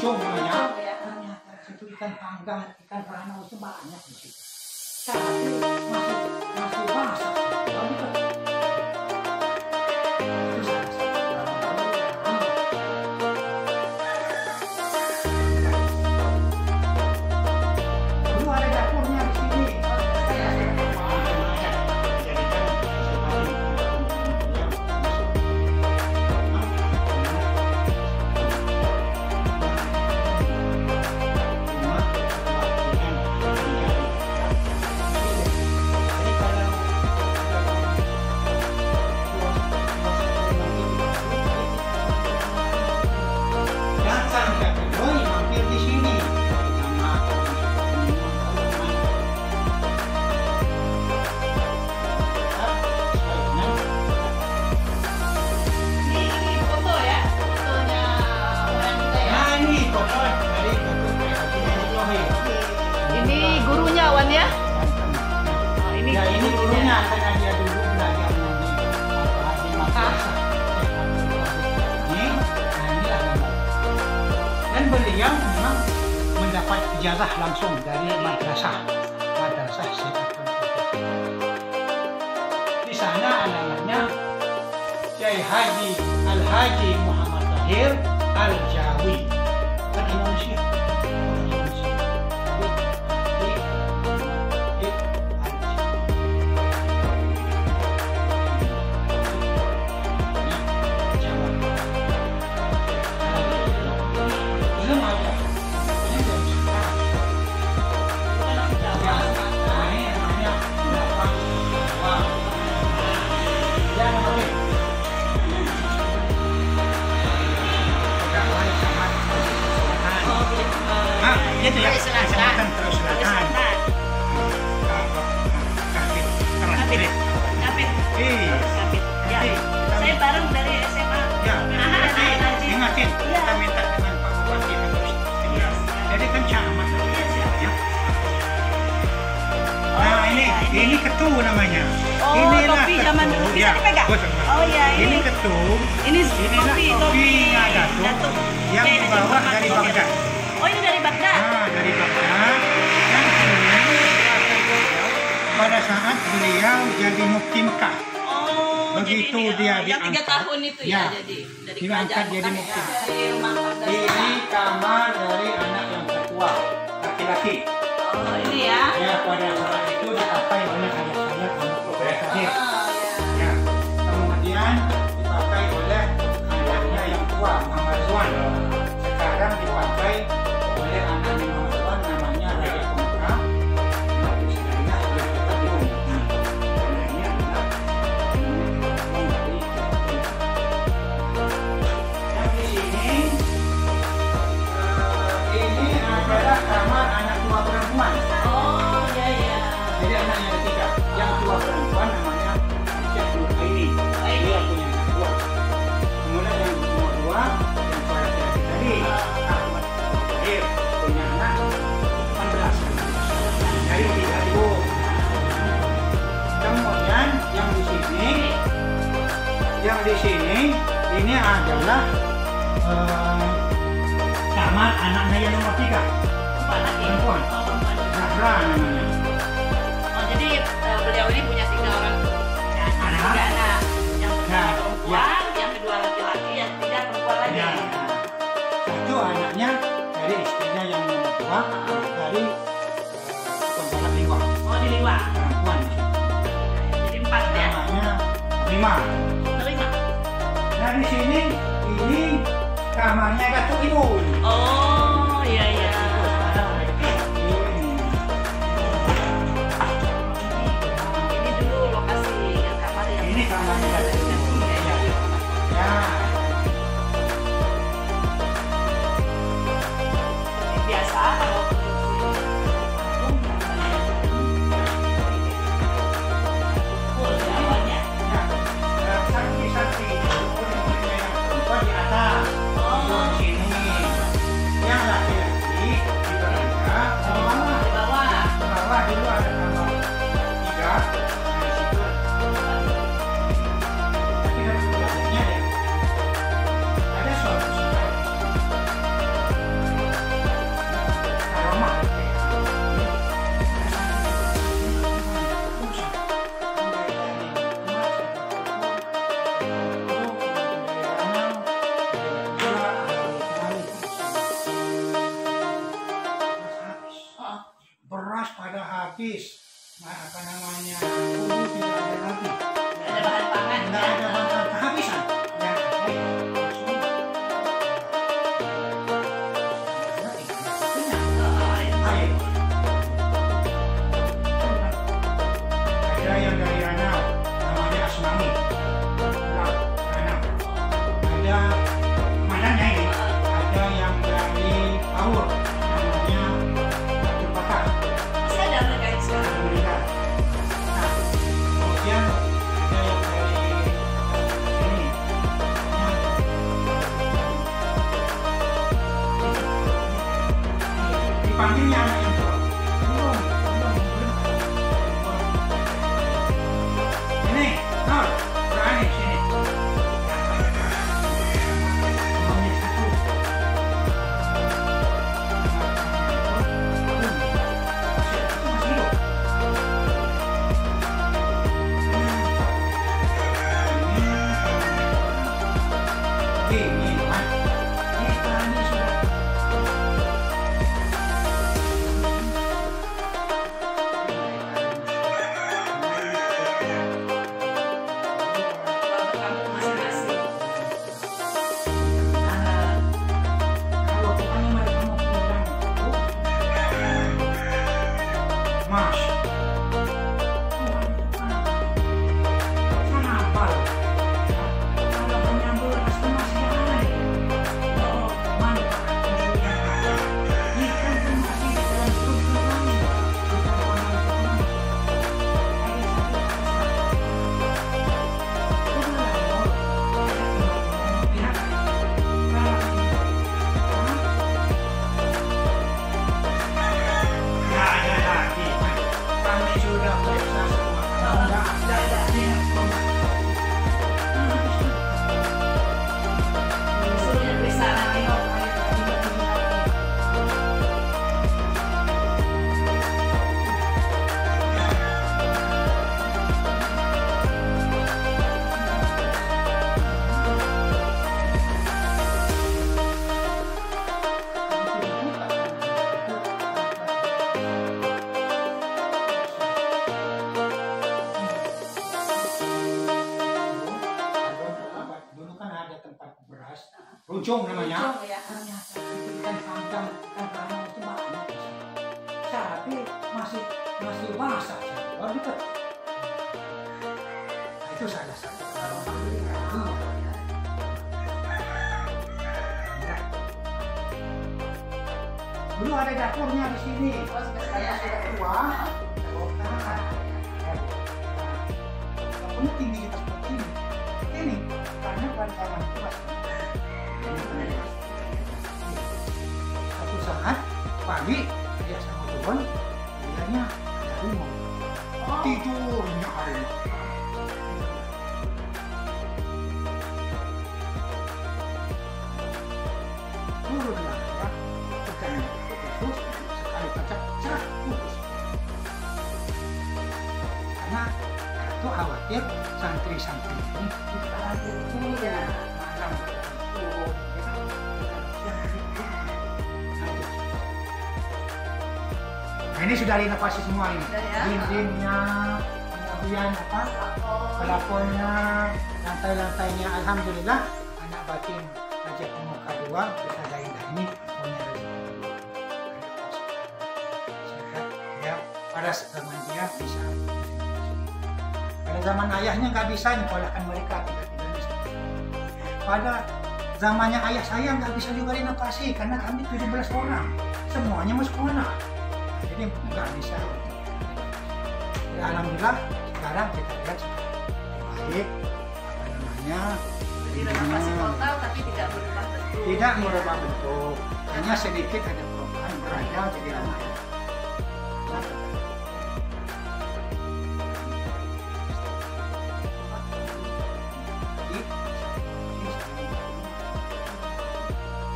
pucung namanya. Ya. Ternyata itu ikan panggang, ikan ranau itu banyak di situ. Tapi masih basah. Lalu kan itu salah satu dulu ada dapurnya di sini. Ini foto ya, fotonya moyang kita ya. Ini gurunya Wan ya. Oh, ini Ya, ini gurunya. gurunya karena dia dulu belajar di madrasah. Ini, nah ini agama. Dan beliau memang mendapat ijazah langsung dari madrasah Syekhatul Qudus. Di sana alamatnya Syekh Haji Al-Haji Muhammad Tahir Al-Jawi. Kan Indonesia. Orang Indonesia. Itu ya, Kecamatan Terus Selatan. Kapit, Kapit. Kapit. Iya. Kapit. Ya. Saya bareng dari SMA. Ya, Haji. ingatin, Iya. kita minta dengan Pak Bupati terus. Jadi kan camat. Ya. Nah ini ketu namanya. Oh, Inilah topi zaman dulu. Bisa Ya, dipegang? bos. Oh iya, Ini ini. ketu. Ini Inilah topinya Datuk Datuk. yang Kayak dibawa Datuk dari Muhammad Baghdad. Oh, ini dari Baghdad. Nah, dari Baghdad. Dan pada saat beliau jadi mufti Mekah. Oh, Begitu jadi dia yang 3 diangkat. tahun itu ya, Ya. jadi dari Diangkat kerajaan jadi Mekah mufti. ya, dari rumah Baghdad. Ini kamar dari anak yang tertua, laki-laki. Oh, ini ya. Ya, pada saat itu dipakai oleh ayah saya, Muhammad Tahir. Oh, ya. Ya, kemudian dipakai oleh anaknya yang tua, Muhammad Zuan. Sekarang dipakai oleh anaknya Muhammad Zuan, namanya Raja Pemekah. Yang di sini, ini adalah kamar anak tua perempuan. Oh, ya ya. Jadi anaknya ada 3. Yang tua perempuan namanya Syekh Nur Aini. Dia punya anak 2. Kemudian yang nomor 2 yang tua laki-laki tadi Ahmad Tahir punya anak 18. Dari 3 ibu. Kemudian yang di sini ini adalah kamar anaknya yang nomor 3 Perempuan lagi. perempuan. Oh, perempuan. Zahra namanya. Oh, jadi beliau ini punya 3 orang ya, anak, 3 anak. Yang pertama Nah, perempuan, yang kedua laki-laki, yang ketiga perempuan lagi. Ya. Satu anaknya dari istrinya yang nomor 2 dari pembalap Liwa Oh, di Liwa. perempuan di situ. Jadi 4 ya. Namanya Rima. Terima. Nah di sini ini kamarnya Datuk Ibu. Oh, iya iya. Sekarang ada di sini. Ini dulu lokasi kamar yang Ini kamarnya Datuk Ibu. Ya. biasa kalau full ya awalnya. Ya. Saksi-saksi murid-muridnya yang perempuan di atas. Oh. Di sini. Yang laki-laki Sahur namanya Abdul Bakar. Masih ada mereka yang sekarang. Meninggal. Nah, kemudian ada yang dari sini. Dipanggilnya anak yang tua. Ini, Nur, berani sini. Nomor satu. Masih hidup. Ini, Pak. Ini tangannya sudah. Bapak kamu masing-masing. Kalau pokoknya mereka mau pulang itu, Mas, kenapa? Kalau menyambut customer siapa? Oh, mantap. Ini kan masih di dalam grup kami. Kita orang-orang. Kami sudah periksa semua. Tidak ada. Suruhnya periksa lagi. Dulu kan ada tempat beras, runcung namanya. Ujung, ya. Ternyata itu ikan panggang, ikan karang itu banyak. Tapi masih basah, baru dekat. Nah, itu salah satu. Iya. Dulu ada dapurnya di sini. Oh, sudah Karena saya. sudah tua, bongkar. Dapurnya tinggi seperti ini. Ini karena bantaran kuat. Satu saat pagi dia sama turun, lihatnya ada harimau. Tidurnya harimau. Turunlah ya, bukan khusus sekali pacak cerak putus. Karena itu khawatir santri-santri ini Iya. malam turun, ya kan? Nah, ini sudah diinovasi semua ini. Sudah ya? Dindingnya, kemudian apa? Plafonnya, lantai-lantainya, alhamdulillah anak batin Raja Pemuka 2 bisa dari ini punya rezeki. Sehingga dia pada zaman dia bisa. Pada zaman ayahnya nggak bisa nyekolahkan mereka tidak bisa. Pada zamannya ayah saya nggak bisa juga diinovasi karena kami 17 orang, semuanya mau sekolah. Jadi nggak bisa. Ya, alhamdulillah sekarang kita lihat sudah baik, apa namanya, Direnovasi total tapi tidak berubah bentuk. tidak merubah bentuk, hanya sedikit ada perubahan berada jadi ramai. Nah,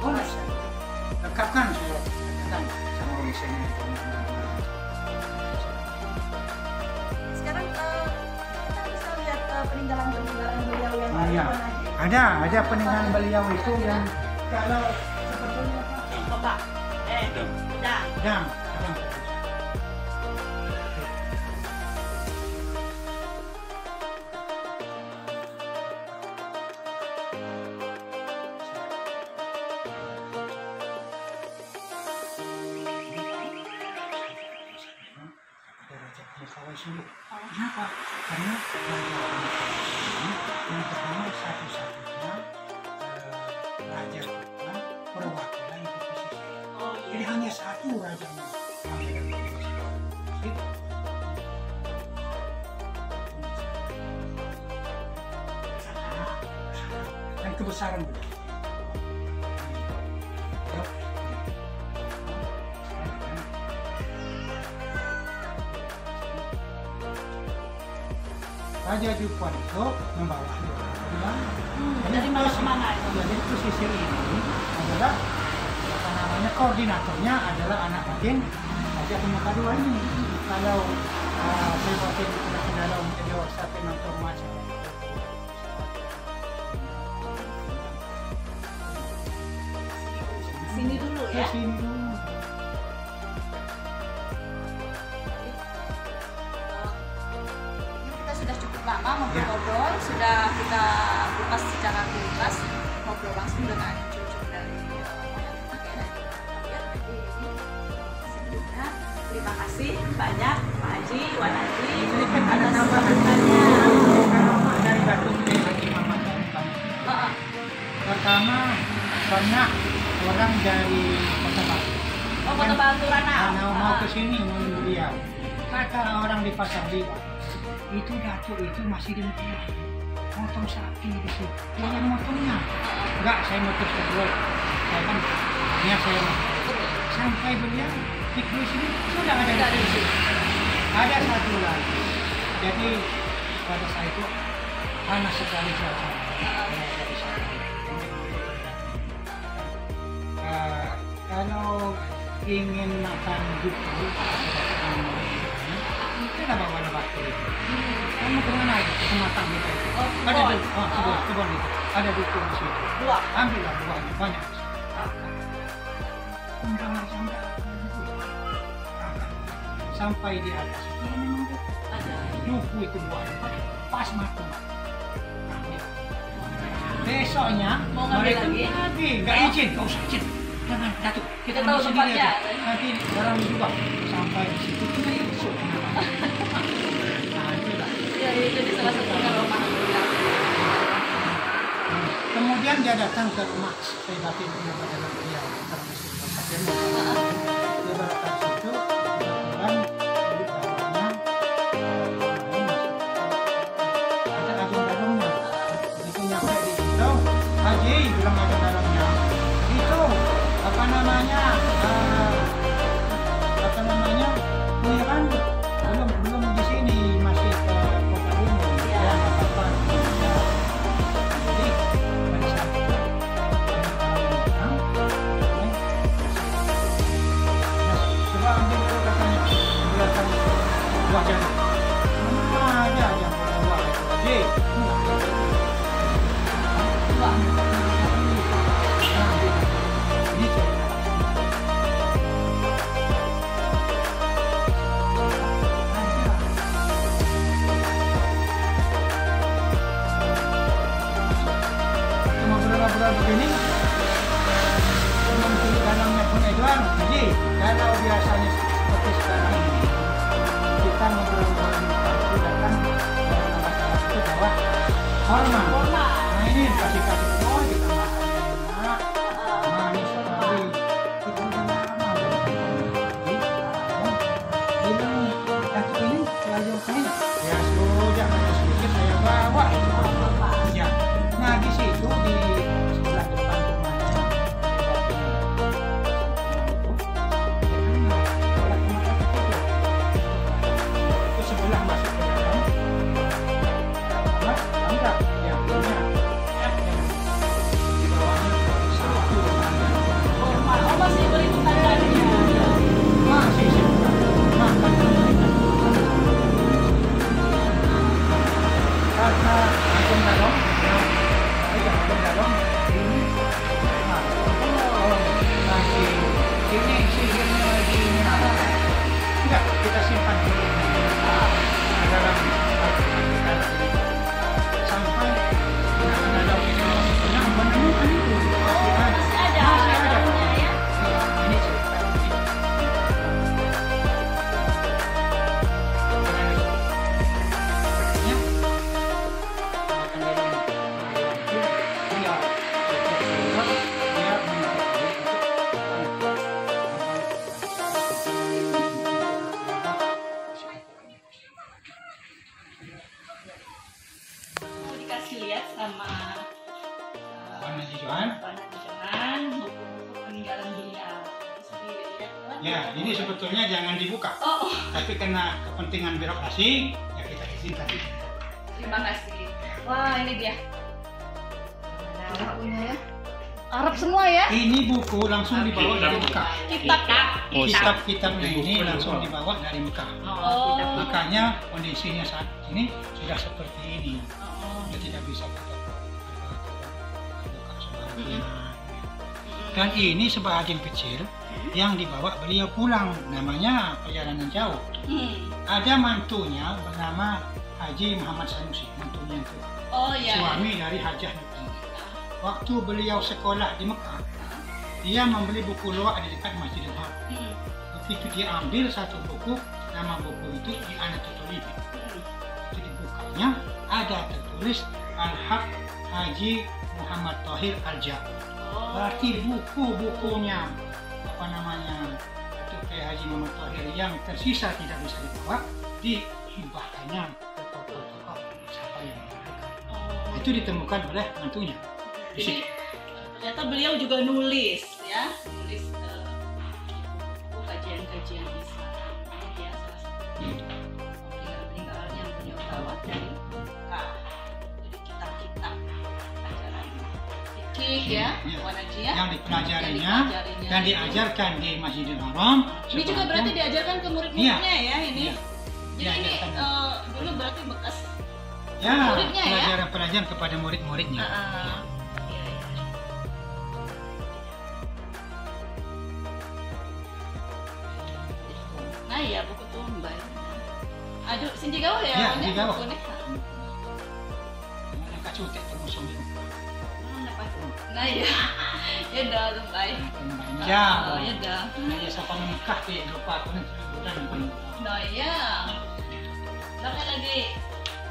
boleh lengkapkan sudah katakan sama tulisannya. Sekarang kita bisa lihat peninggalan-peninggalan beliau yang Ah, iya. mana aja. Ada peninggalan beliau itu yang kalau sebetulnya Bapak. Udah. sedang Kenapa? Karena yang pertama satu-satunya raja perwakilan itu pesisir. Oh hanya satu rajanya. Dan kebesaran beliau. Raja Jepang itu membawa Dari mana ke mana itu? Jadi pesisir ini adalah apa namanya, koordinatornya adalah anak batin Raja Pemakadua ini. Kalau saya batin sudah ke dalam video sampai nonton macam Sini dulu ke ya. sini dulu. Kita sudah cukup lama ngobrol-ngobrol, sudah kita kupas secara tuntas, ngobrol langsung dengan cucu dari moyang kakek dan kakek. Jadi sebelumnya terima kasih banyak Pak Haji, Wan Haji Ada atas tambahan sambutannya. Karena dari Batu Gede Haji Muhammad Heeh. pertama pernah orang dari Kota Batu. Oh, Kota Batu Ranau. Karena mau ke sini menuju Riau. Kata orang di pasar Riau, itu Datuk itu masih di Riau. Motong sapi di situ. Dia yang motongnya. Enggak, saya motor kedua. Saya kan, ya saya motor. Sampai beliau di sini sudah ada di sini. Ada satu lagi. Jadi pada saat itu panas sekali suasana. Kalau ingin makan buku, kita bawa batu. Kamu kemana itu? Ke Matang gitu. Oh, Ada kebon. di kebun itu. Ada buku di situ. Buah. Ambillah buahnya banyak. Sampai di atas itu memang Ada. buku itu buahnya pas makan. Besoknya Mau ngambil mereka lagi? nggak izin, kau usah izin. Jangan, Datuk. Kita tahu ambil sendiri tempatnya. aja. Nanti dalam juga sampai di situ kita masuk. Nah, itulah. Ya, itu di salah satu rumah. Kemudian dia datang ke rumah saya batin punya pada dia karena masih di pasar dia datang ke situ kebetulan di dalamnya ada agung-agungnya. Itu nyampe di situ, Haji bilang ada dalamnya. Itu apa namanya? Ini kan belum di sini, masih ke Kota Bumi. Ya, apa-apa. Jadi pada saat itu coba ambil dulu katanya belakang buah jana. Mana ada yang buah Haji? Ini cerita. Cuan. Anak Cuan, buku-buku peninggalan beliau. Bisa dilihat, Tuan. Ya, ini sebetulnya jangan dibuka. Oh, Tapi karena kepentingan birokrasi, ya kita izinkan. terima kasih. Wah, ini dia. Nah, bukunya ya. Arab semua ya? Ini buku langsung dibawa dari Mekah. Kitab-kitabnya ini langsung dibawa dari Mekah. Oh. Makanya kondisinya saat ini sudah seperti ini. Oh. Dia tidak bisa kita buka sebagian. Dan ini sebagian kecil yang dibawa beliau pulang. Namanya perjalanan jauh. Ada mantunya bernama Haji Muhammad Sanusi, mantunya itu. Oh iya. Suami dari Hajah Nukli. Waktu beliau sekolah di Mekah, dia membeli buku luar di dekat Masjidil Haram. Ketika dia ambil satu buku, nama buku itu di Anatul Libya. Itu dibukanya ada tertulis Al-Haq Haji Muhammad Thohir Al-Jami. Berarti buku-bukunya apa namanya itu Haji Muhammad Thohir yang tersisa tidak bisa dibawa, dihibahkannya ke tokoh-tokoh siapa yang membutuhkan. Itu ditemukan oleh mantunya. Jadi ternyata beliau juga nulis ya, nulis buku kajian-kajian Islam. Ya, salah satu peninggalan yang beliau bawa dari Mekah. Jadi kitab-kitab ajaran fikih ya, Wan Haji ya. Yang dipelajarinya dan diajarkan di Masjidil Haram. Ini juga berarti diajarkan ke murid-muridnya ya ini. Iya. Jadi ini dulu berarti bekas Ya, muridnya ya? pelajaran-pelajaran kepada murid-muridnya. Nah ya buku tumbai. Aduh, sinji gawa ya? Ya, awalnya sinji gawa. bukunya? Nak cutek temu suami. Nah ya, ya dah tumbai. Ya, Oh ya dah. ya siapa menikah di lupa aku nih bulan. Nah ya. Lah kan lagi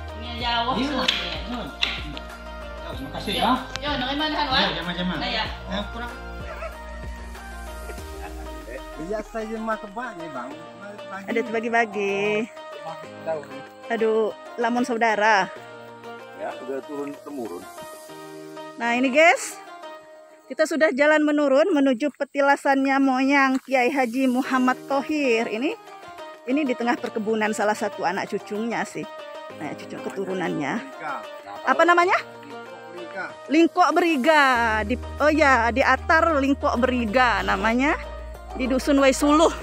punya jawab Iya. soalnya. Terima kasih ya. Yo, nangimanahan Ya, wan? jama-jama. Nah ya. Kurang. Biasa aja mah kebang ya bang. Ada bagi-bagi. Aduh, lamun saudara. Ya udah turun temurun. Nah ini guys, kita sudah jalan menurun menuju petilasannya moyang Kiai Haji Muhammad Thohir. Ini di tengah perkebunan salah satu anak cucunya sih. Nah, cucu keturunannya. Apa namanya? Lingkok Beriga. Di Atar Lingkok Beriga namanya. Di Dusun Waisuluh.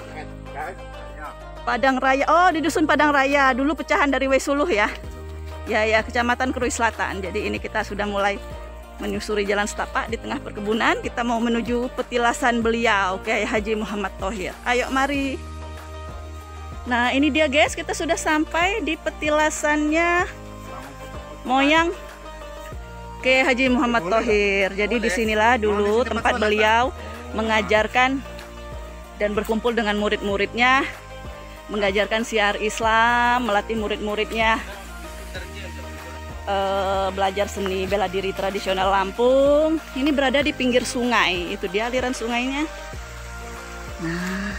Padang Raya. Oh, di Dusun Padang Raya. Dulu pecahan dari Waisuluh ya. Ya, Kecamatan Krui Selatan. Jadi ini kita sudah mulai menyusuri jalan setapak di tengah perkebunan. Kita mau menuju petilasan beliau, Kiai Haji Muhammad Thohir. Ayo mari. Nah, ini dia guys, kita sudah sampai di petilasannya moyang Kiai Haji Muhammad Thohir. Jadi disinilah dulu tempat beliau mengajarkan dan berkumpul dengan murid-muridnya, mengajarkan syiar Islam, melatih murid-muridnya belajar seni bela diri tradisional Lampung. Ini berada di pinggir sungai, itu dia aliran sungainya. Nah,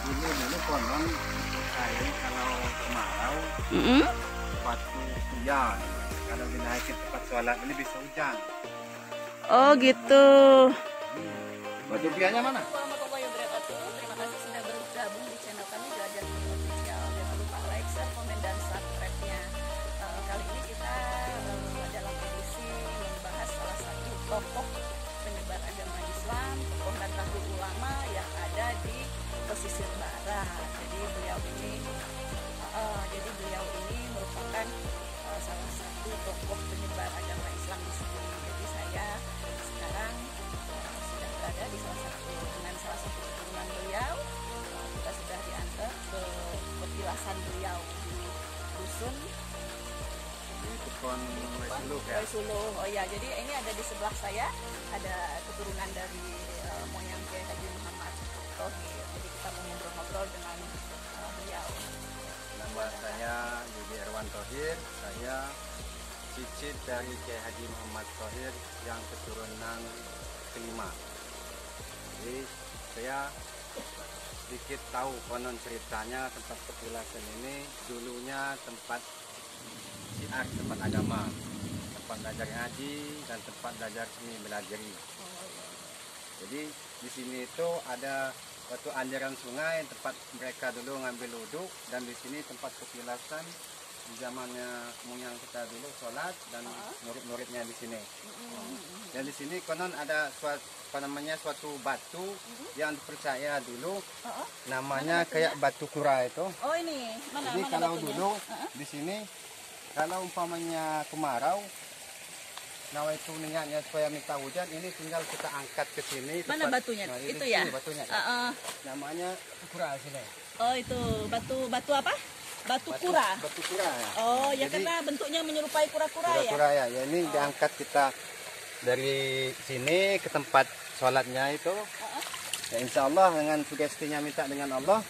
Dulu konon kayak kalau kemarau waktu hujan, kalau dinaikin tempat sholat ini bisa hujan. oh gitu. Baju biayanya mana? Warahmatullahi wabarakatuh. Terima kasih sudah bergabung di channel kami Belajar Official. Jangan lupa like, share, komen, dan subscribe-nya. Kali ini kita dalam edisi membahas salah satu tokoh penyebar agama Islam, tokoh Nahdlatul Ulama yang ada di pesisir barat. Jadi beliau ini merupakan salah satu tokoh penyebar agama Islam di sini. Jadi saya sekarang sudah berada di salah satu keturunan beliau. Kita sudah diantar ke petilasan beliau di dusun Tukon Waisuluh ya. Waisuluh. Oh ya, jadi ini ada di sebelah saya ada keturunan dari moyang Kiai Haji Muhammad Thohir. Jadi kita mau ngobrol-ngobrol dengan beliau. Nama saya Yudi Erwan Thohir. Saya cicit dari Kiai Haji Muhammad Thohir yang keturunan kelima. Jadi saya sedikit tahu konon ceritanya tempat petilasan ini dulunya tempat syiar tempat agama, tempat belajar ngaji dan tempat belajar seni beladiri. Jadi di sini itu ada suatu aliran sungai tempat mereka dulu ngambil wudhu, dan di sini tempat petilasan di zamannya moyang kita dulu sholat dan murid-muridnya di sini. Dan di sini konon ada suatu batu yang dipercaya dulu namanya kayak batu kura itu. Oh ini mana? Jadi mana kalau batunya? dulu di sini kalau umpamanya kemarau, nawa itu niatnya supaya minta hujan, ini tinggal kita angkat ke sini. Mana batunya? Nah, Itu di ya? sini batunya. Namanya kura sini. Oh itu batu apa? Batu kura. Batu kura. Ya. Oh ya, Jadi, karena bentuknya menyerupai kura-kura ya. kura ya. Ya ini diangkat kita dari sini ke tempat sholatnya itu. Ya, insya Allah dengan sugestinya minta dengan Allah,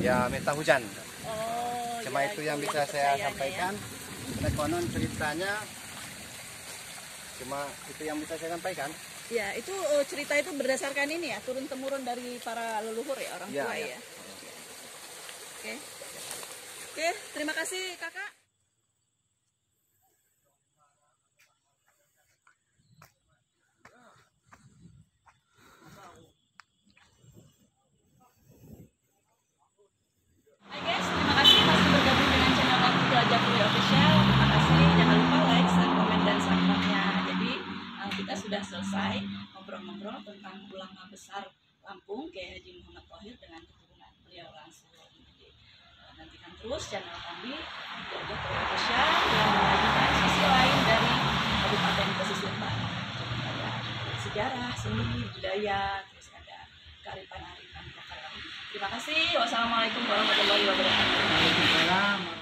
ya minta hujan. Oh. Cuma ya, itu yang bisa saya sampaikan. Karena konon ceritanya cuma itu yang bisa saya sampaikan. Ya itu cerita itu berdasarkan ini ya, turun temurun dari para leluhur ya, orang tua ya. Oke. Oke, terima kasih kakak. Hai guys, terima kasih masih bergabung dengan channel aku Belajar Kuliah Official. Terima kasih, jangan lupa like, share, komen, dan subscribe-nya. Jadi kita sudah selesai ngobrol-ngobrol tentang ulama besar Lampung, Kiai Haji Muhammad Thohir dengan keturunan beliau langsung. Jadi nantikan terus channel kami Belajar Kuliah Official yang menyajikan sisi lain dari Kabupaten Pesisir Barat. Jadi ada sejarah, seni, budaya, terus ada kearifan-arifan lokal. Terima kasih. Wassalamualaikum warahmatullahi wabarakatuh. Waalaikumsalam.